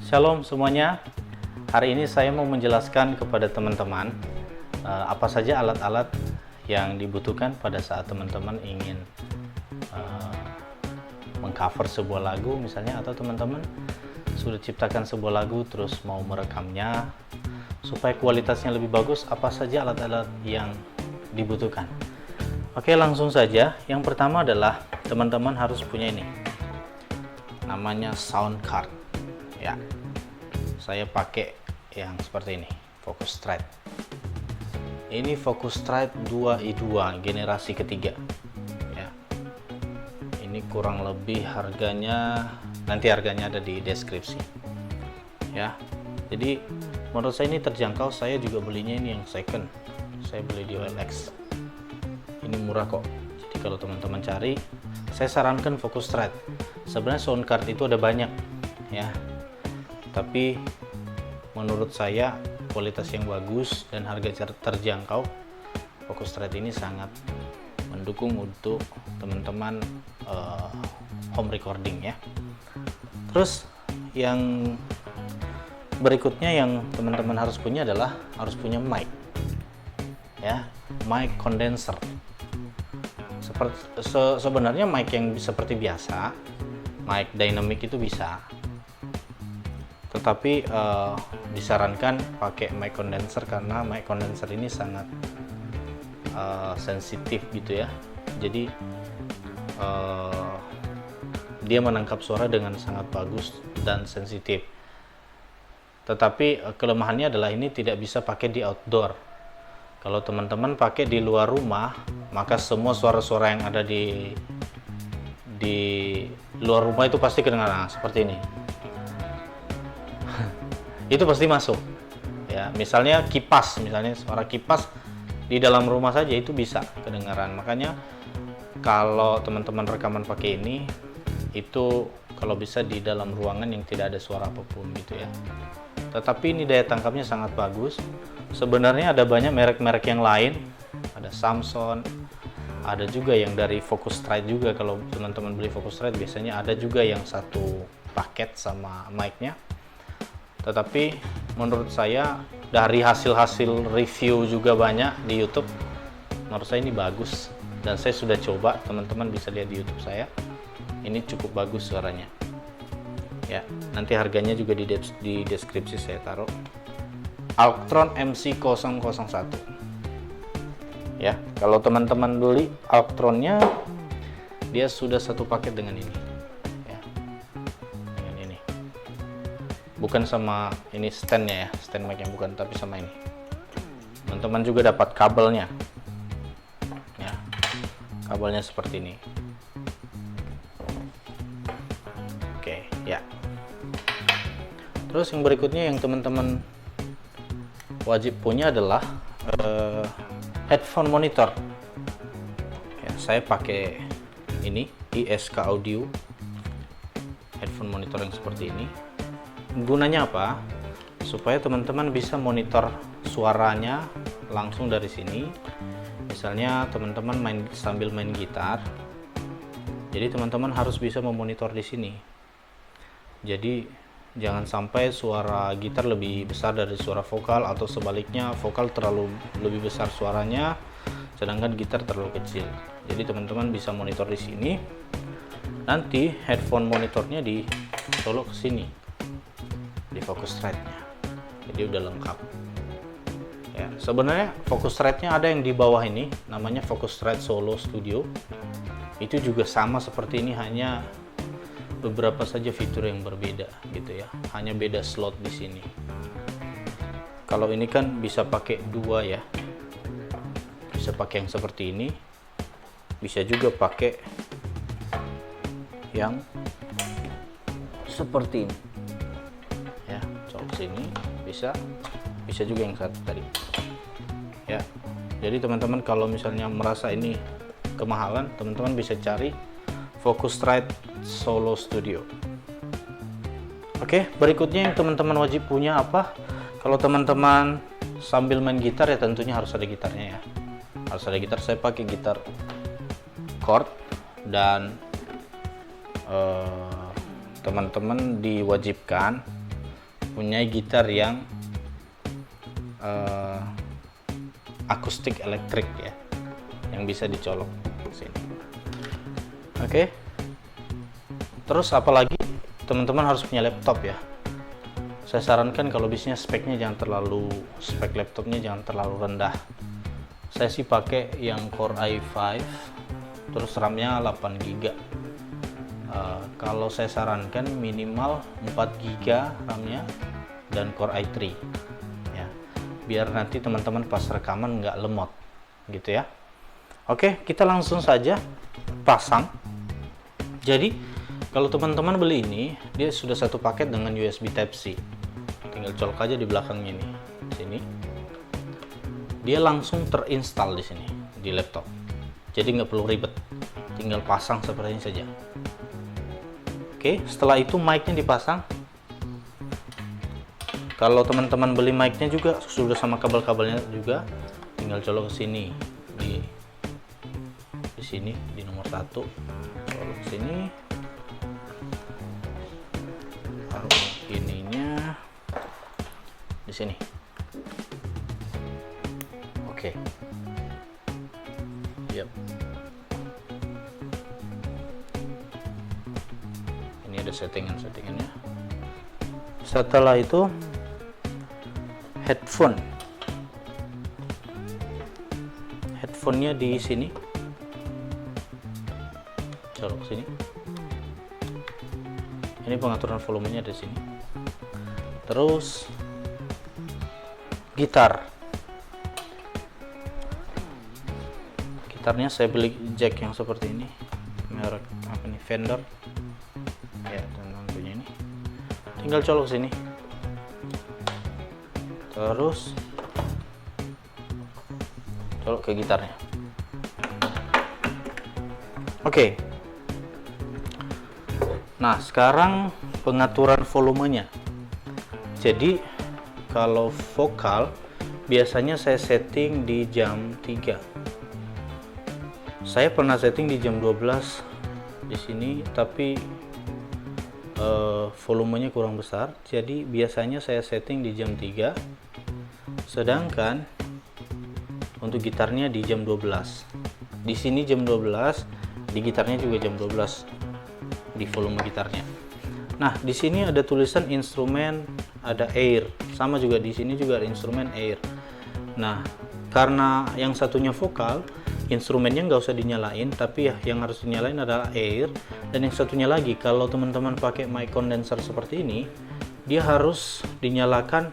Shalom semuanya. Hari ini saya mau menjelaskan kepada teman-teman apa saja alat-alat yang dibutuhkan pada saat teman-teman ingin mengcover sebuah lagu misalnya, atau teman-teman sudah ciptakan sebuah lagu terus mau merekamnya supaya kualitasnya lebih bagus. Apa saja alat-alat yang dibutuhkan? Oke, langsung saja. Yang pertama adalah teman-teman harus punya ini, namanya sound card. Ya, saya pakai yang seperti ini, Focusrite. Ini Focusrite 2i2 generasi ketiga. Ya, ini kurang lebih harganya, nanti harganya ada di deskripsi. Ya, jadi menurut saya ini terjangkau. Saya juga belinya ini yang second. Saya beli di OLX. Ini murah kok. Jadi kalau teman-teman cari, saya sarankan Focusrite. Sebenarnya sound card itu ada banyak, ya. Tapi menurut saya kualitas yang bagus dan harga terjangkau, Focusrite ini sangat mendukung untuk teman-teman home recording ya. Terus yang berikutnya yang teman-teman harus punya adalah harus punya mic ya, mic condenser. Sebenarnya mic yang seperti biasa, mic dynamic itu bisa, tetapi disarankan pakai mic condenser karena mic condenser ini sangat sensitif gitu ya. Jadi dia menangkap suara dengan sangat bagus dan sensitif. Tetapi kelemahannya adalah ini tidak bisa pakai di outdoor. Kalau teman-teman pakai di luar rumah, maka semua suara-suara yang ada di luar rumah itu pasti kedengaran seperti ini. Itu pasti masuk ya. Misalnya kipas, misalnya suara kipas di dalam rumah saja itu bisa kedengaran. Makanya kalau teman-teman rekaman pakai ini, itu kalau bisa di dalam ruangan yang tidak ada suara apapun gitu ya. Tetapi ini daya tangkapnya sangat bagus. Sebenarnya ada banyak merek-merek yang lain, ada Samsung, ada juga yang dari Focusrite juga. Kalau teman-teman beli Focusrite biasanya ada juga yang satu paket sama mic-nya. Tetapi menurut saya dari hasil-hasil review juga banyak di YouTube, menurut saya ini bagus dan saya sudah coba. Teman-teman bisa lihat di YouTube saya, ini cukup bagus suaranya ya. Nanti harganya juga di deskripsi saya taruh. Alctron MC001 ya. Kalau teman-teman beli Alctronnya, dia sudah satu paket dengan ini ya, dengan ini, bukan sama ini standnya ya, stand mic yang bukan, tapi sama ini. Teman-teman juga dapat kabelnya ya, kabelnya seperti ini. Oke ya. Terus yang berikutnya yang teman-teman wajib punya adalah headphone monitor ya. Saya pakai ini ISK Audio headphone monitor yang seperti ini. Gunanya apa? Supaya teman-teman bisa monitor suaranya langsung dari sini. Misalnya teman-teman sambil main gitar, jadi teman-teman harus bisa memonitor di sini. Jadi jangan sampai suara gitar lebih besar dari suara vokal, atau sebaliknya vokal lebih besar suaranya sedangkan gitar terlalu kecil. Jadi teman-teman bisa monitor di sini. Nanti headphone monitornya dicolok ke sini di Focusrite-nya. Jadi udah lengkap. Ya, sebenarnya Focusrite-nya ada yang di bawah ini, namanya Focusrite Solo Studio. Itu juga sama seperti ini, hanya beberapa saja fitur yang berbeda gitu ya. Hanya beda slot di sini. Kalau ini kan bisa pakai dua ya. Bisa pakai yang seperti ini. Bisa juga pakai yang seperti ini. Ya, colok sini bisa. Bisa juga yang satu tadi. Ya. Jadi teman-teman kalau misalnya merasa ini kemahalan, teman-teman bisa cari Focusrite Solo Studio. Oke, berikutnya yang teman-teman wajib punya apa? Kalau teman-teman sambil main gitar ya tentunya harus ada gitarnya ya. Harus ada gitar. Saya pakai gitar chord dan teman-teman diwajibkan mempunyai gitar yang akustik elektrik ya, yang bisa dicolok sini. Oke. Terus apalagi teman-teman harus punya laptop ya. Saya sarankan kalau bisnya spek laptopnya jangan terlalu rendah. Saya sih pakai yang Core i5, terus RAM-nya 8 GB. Kalau saya sarankan minimal 4 GB RAM-nya dan Core i3 ya, biar nanti teman-teman pas rekaman nggak lemot gitu ya. Oke, kita langsung saja pasang. Jadi kalau teman-teman beli ini, dia sudah satu paket dengan USB Type-C. Tinggal colok aja di belakangnya nih, sini. Dia langsung terinstall di sini di laptop. Jadi nggak perlu ribet, tinggal pasang seperti ini saja. Oke, setelah itu mic-nya dipasang. Kalau teman-teman beli mic-nya juga sudah sama kabel-kabelnya juga, tinggal colok ke sini di sini di nomor 1, colok ke sini. Ininya di sini. Oke. Yap. Ini ada settingannya. Setelah itu headphone-nya di sini. Colok sini. Ini pengaturan volumenya di sini. Terus gitarnya saya beli jack yang seperti ini, merek apa nih, Fender ya, teman-teman punya ini. Tinggal colok sini, terus colok ke gitarnya. Oke. Nah, sekarang pengaturan volumenya. Jadi kalau vokal biasanya saya setting di jam 3. Saya pernah setting di jam 12 di sini, tapi volumenya kurang besar. Jadi biasanya saya setting di jam 3. Sedangkan untuk gitarnya di jam 12. Di sini jam 12, di gitarnya juga jam 12 di volume gitarnya. Nah, di sini ada tulisan instrumen, ada air, sama juga di sini juga ada instrumen air. Nah, karena yang satunya vokal, instrumennya nggak usah dinyalain, tapi ya yang harus dinyalain adalah air. Dan yang satunya lagi, kalau teman-teman pakai mic condenser seperti ini, dia harus dinyalakan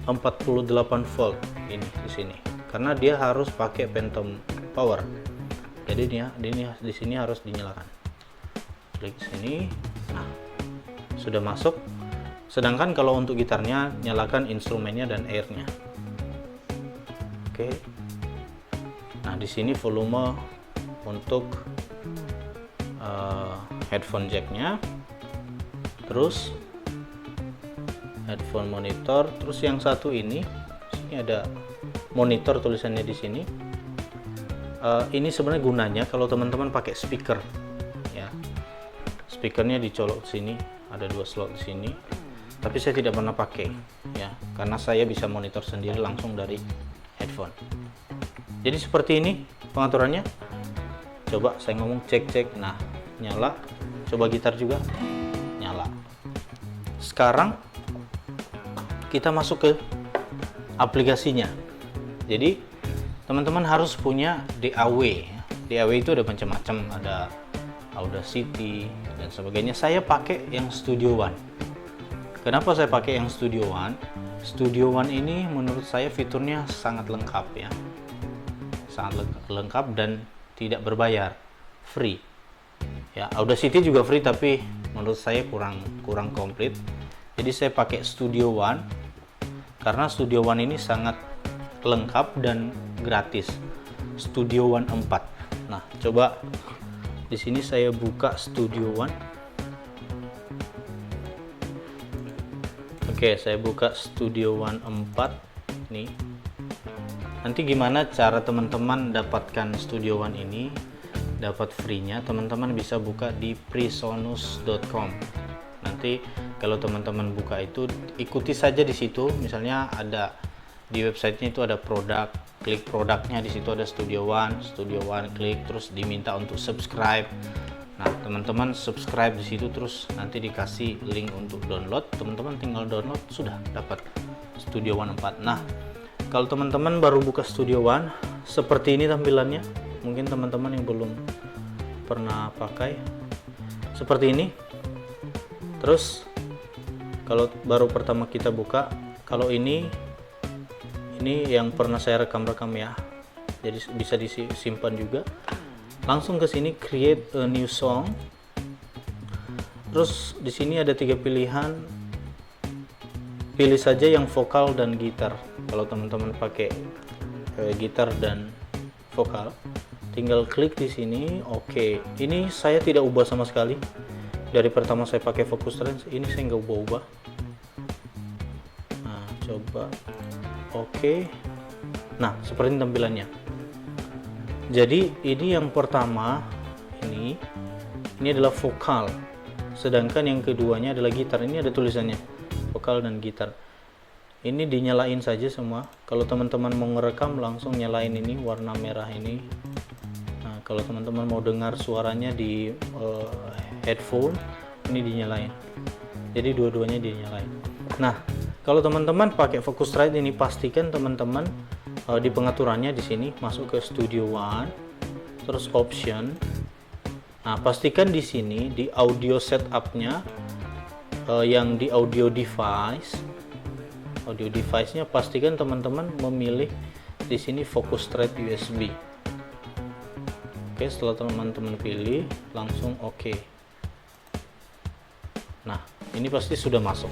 48 volt ini di sini, karena dia harus pakai phantom power. Jadi dia di sini harus dinyalakan. Klik sini. Nah, sudah masuk. Sedangkan kalau untuk gitarnya, nyalakan instrumennya dan airnya. Oke. Nah, di sini volume untuk headphone jacknya, terus headphone monitor, terus yang satu ini ada monitor tulisannya di sini. Ini sebenarnya gunanya kalau teman-teman pakai speaker, ya. Speakernya dicolok sini, ada 2 slot di sini. Tapi saya tidak pernah pakai, ya, karena saya bisa monitor sendiri langsung dari headphone. Jadi seperti ini pengaturannya. Coba saya ngomong cek. Nah, nyala. Coba gitar juga nyala. Sekarang kita masuk ke aplikasinya. Jadi teman-teman harus punya DAW. DAW itu ada macam-macam, ada Audacity dan sebagainya. Saya pakai yang Studio One. Kenapa saya pakai yang Studio One? Studio One ini menurut saya fiturnya sangat lengkap, ya. Sangat lengkap dan tidak berbayar, free. Ya, Audacity juga free, tapi menurut saya kurang komplit. Jadi saya pakai Studio One karena Studio One ini sangat lengkap dan gratis. Studio One 4. Nah, coba di sini saya buka Studio One. Oke, saya buka Studio One 4 nih. Nanti gimana cara teman-teman dapatkan Studio One ini, dapat free-nya? Teman-teman bisa buka di presonus.com. Nanti kalau teman-teman buka itu ikuti saja di situ. Misalnya ada di websitenya itu ada produk, klik produknya, di situ ada Studio One, klik, terus diminta untuk subscribe. Nah, teman-teman subscribe di situ, terus nanti dikasih link untuk download. Teman-teman tinggal download, sudah dapat Studio One 4. Nah, kalau teman-teman baru buka Studio One, seperti ini tampilannya. Mungkin teman-teman yang belum pernah pakai, seperti ini. Terus kalau baru pertama kita buka, kalau ini yang pernah saya rekam ya, jadi bisa disimpan juga. Langsung ke sini, create a new song. Terus di sini ada 3 pilihan, pilih saja yang vokal dan gitar. Kalau teman-teman pakai gitar dan vokal, tinggal klik di sini. Oke, ini saya tidak ubah sama sekali. Dari pertama saya pakai Focusrite, ini saya nggak ubah-ubah. Nah, coba. Oke. Nah, seperti ini tampilannya. Jadi ini yang pertama, ini adalah vokal. Sedangkan yang keduanya adalah gitar. Ini ada tulisannya, vokal dan gitar. Ini dinyalain saja semua. Kalau teman-teman mau ngerekam, langsung nyalain ini warna merah ini. Nah, kalau teman-teman mau dengar suaranya di headphone, ini dinyalain. Jadi dua-duanya dinyalain. Nah, kalau teman-teman pakai Focusrite ini, pastikan teman-teman di pengaturannya di sini masuk ke Studio One, terus option. Nah, pastikan di sini di audio setupnya yang di audio device-nya pastikan teman-teman memilih di sini Focusrite USB. Oke, setelah teman-teman pilih, langsung oke. Nah, ini pasti sudah masuk.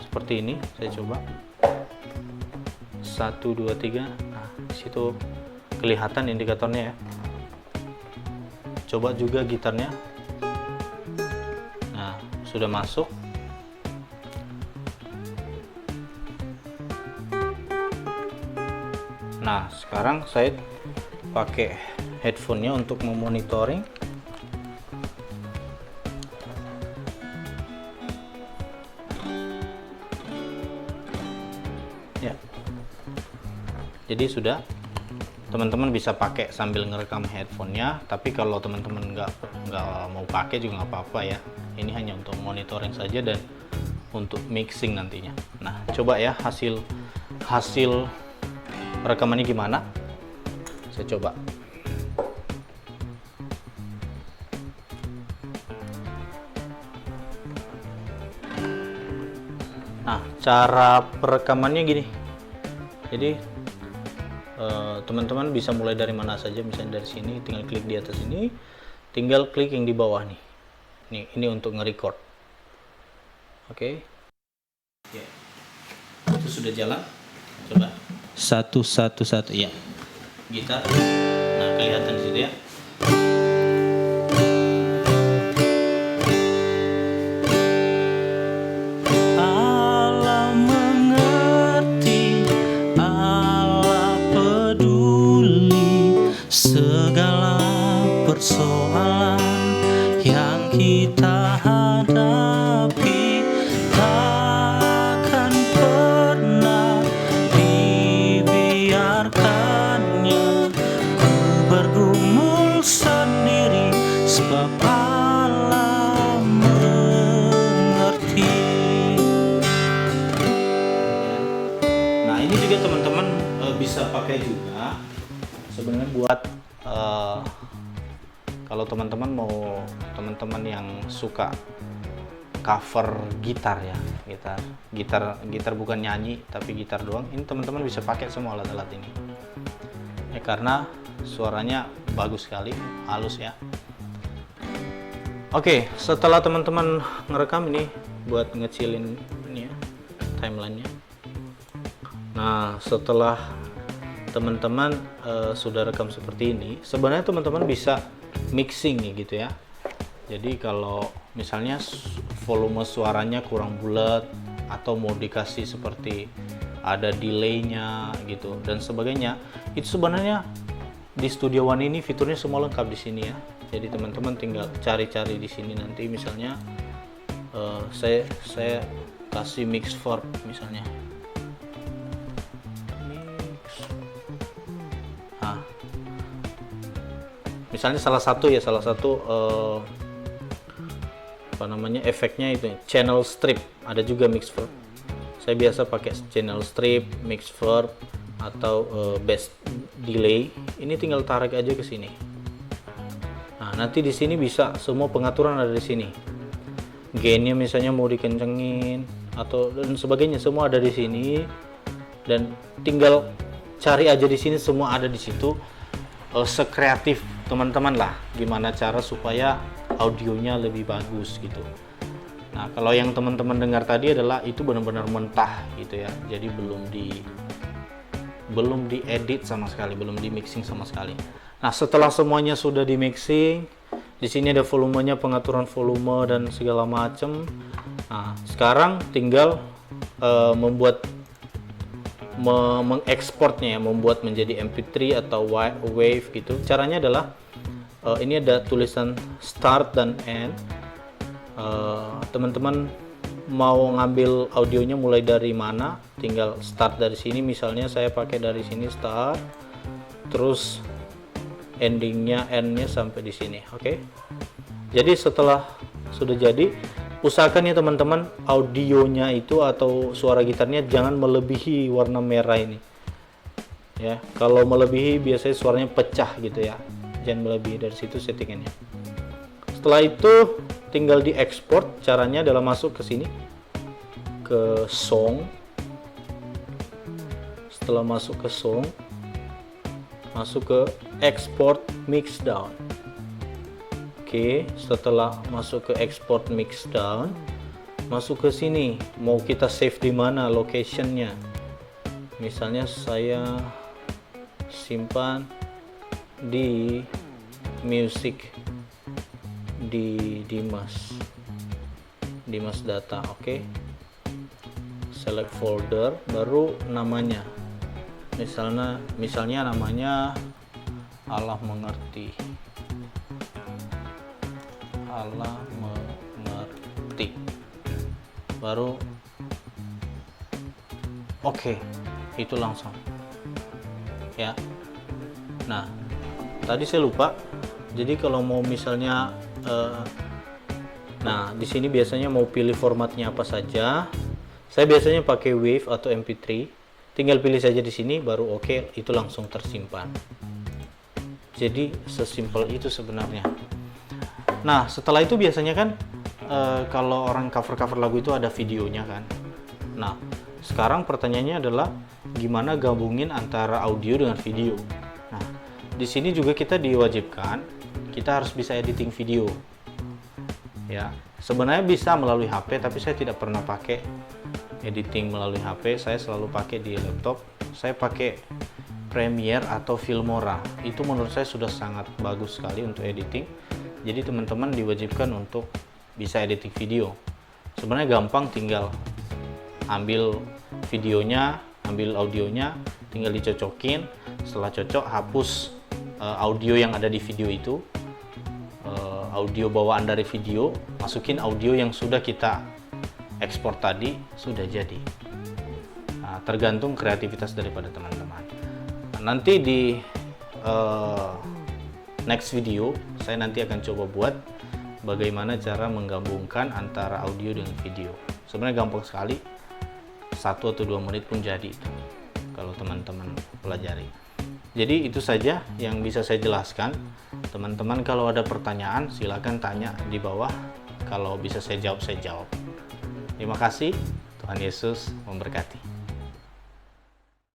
Seperti ini, saya coba. 1, 2, 3. Nah, disitu kelihatan indikatornya ya. Coba juga gitarnya. Nah, sudah masuk. Nah, sekarang saya pakai headphone-nya untuk memonitoring. Ya. Jadi sudah, teman-teman bisa pakai sambil ngerekam headphone-nya. Tapi kalau teman-teman nggak mau pakai juga nggak apa-apa ya. Ini hanya untuk monitoring saja dan untuk mixing nantinya. Nah, coba ya hasil rekamannya gimana. Saya coba. Nah, cara perekamannya gini. Jadi teman-teman bisa mulai dari mana saja, misalnya dari sini, tinggal klik di atas ini, tinggal klik yang di bawah nih. Ini untuk nge-record. Oke. Itu sudah jalan. Coba. 1, 1, 1, ya. Gitar. Nah, kelihatan di situ ya. Segala persoalan yang kita hadapi takkan pernah dibiarkannya. Ku bergumul sendiri sebab Allah mengerti. Nah, ini juga teman-teman bisa pakai juga sebenarnya buat kalau teman-teman yang suka cover gitar ya, gitar bukan nyanyi tapi gitar doang, ini teman-teman bisa pakai semua alat-alat ini ya, karena suaranya bagus sekali, halus ya. Oke, setelah teman-teman ngerekam ini buat ngecilin ini ya, timelinenya. Nah, setelah teman-teman sudah rekam seperti ini, sebenarnya teman-teman bisa mixing nih gitu ya. Jadi kalau misalnya volume suaranya kurang bulat atau mau dikasih seperti ada delaynya gitu dan sebagainya, itu sebenarnya di Studio One ini fiturnya semua lengkap di sini ya. Jadi teman-teman tinggal cari-cari di sini nanti, misalnya saya kasih mix verb misalnya. Nah, misalnya salah satu apa namanya efeknya itu channel strip, ada juga mix verb. Saya biasa pakai channel strip, mix verb, atau best delay. Ini tinggal tarik aja ke sini. Nah, nanti di sini bisa semua pengaturan ada di sini. Gainnya misalnya mau dikencengin atau dan sebagainya, semua ada di sini. Dan tinggal cari aja di sini, semua ada di situ. Sekreatif teman-teman lah, gimana cara supaya audionya lebih bagus gitu. Nah, kalau yang teman-teman dengar tadi adalah itu benar-benar mentah gitu ya. Jadi belum diedit sama sekali, belum di mixing sama sekali. Nah, setelah semuanya sudah di mixing, di sini ada volumenya, pengaturan volume dan segala macam. Nah, sekarang tinggal mengekspornya ya, membuat menjadi MP3 atau wave gitu. Caranya adalah ini ada tulisan start dan end. Teman-teman mau ngambil audionya mulai dari mana, tinggal start dari sini. Misalnya saya pakai dari sini start, terus endingnya endnya sampai di sini. Oke. Jadi setelah sudah jadi, usahakan ya teman-teman audionya itu atau suara gitarnya jangan melebihi warna merah ini ya. Kalau melebihi biasanya suaranya pecah gitu ya, jangan melebihi dari situ settingannya. Setelah itu tinggal diekspor. Caranya adalah masuk ke sini ke song. Setelah masuk ke song, masuk ke export mix down. Oke, setelah masuk ke export mix down, masuk ke sini. Mau kita save di mana locationnya? Misalnya saya simpan di music di Dimas data. Oke, select folder, baru namanya. Misalnya namanya Allah mengerti. Allah mengerti. Baru oke, itu langsung ya. Nah, tadi saya lupa. Jadi kalau mau misalnya nah di sini biasanya mau pilih formatnya apa saja. Saya biasanya pakai wave atau MP3. Tinggal pilih saja di sini, baru oke, itu langsung tersimpan. Jadi sesimpel itu sebenarnya. Nah, setelah itu biasanya kan kalau orang cover lagu itu ada videonya kan. Nah, sekarang pertanyaannya adalah gimana gabungin antara audio dengan video. Nah, di sini juga kita diwajibkan kita harus bisa editing video. Ya, sebenarnya bisa melalui HP, tapi saya tidak pernah pakai editing melalui HP. Saya selalu pakai di laptop. Saya pakai Premiere atau Filmora. Itu menurut saya sudah sangat bagus sekali untuk editing. Jadi teman-teman diwajibkan untuk bisa editing video. Sebenarnya gampang, tinggal ambil videonya, ambil audionya, tinggal dicocokin. Setelah cocok, hapus audio yang ada di video itu, audio bawaan dari video, masukin audio yang sudah kita ekspor tadi, sudah jadi. Nah, tergantung kreativitas daripada teman-teman. Nah, nanti di next video saya nanti akan coba buat bagaimana cara menggabungkan antara audio dengan video. Sebenarnya gampang sekali, 1 atau 2 menit pun jadi itu kalau teman-teman pelajari. Jadi itu saja yang bisa saya jelaskan. Teman-teman kalau ada pertanyaan silakan tanya di bawah, kalau bisa saya jawab, saya jawab. Terima kasih, Tuhan Yesus memberkati.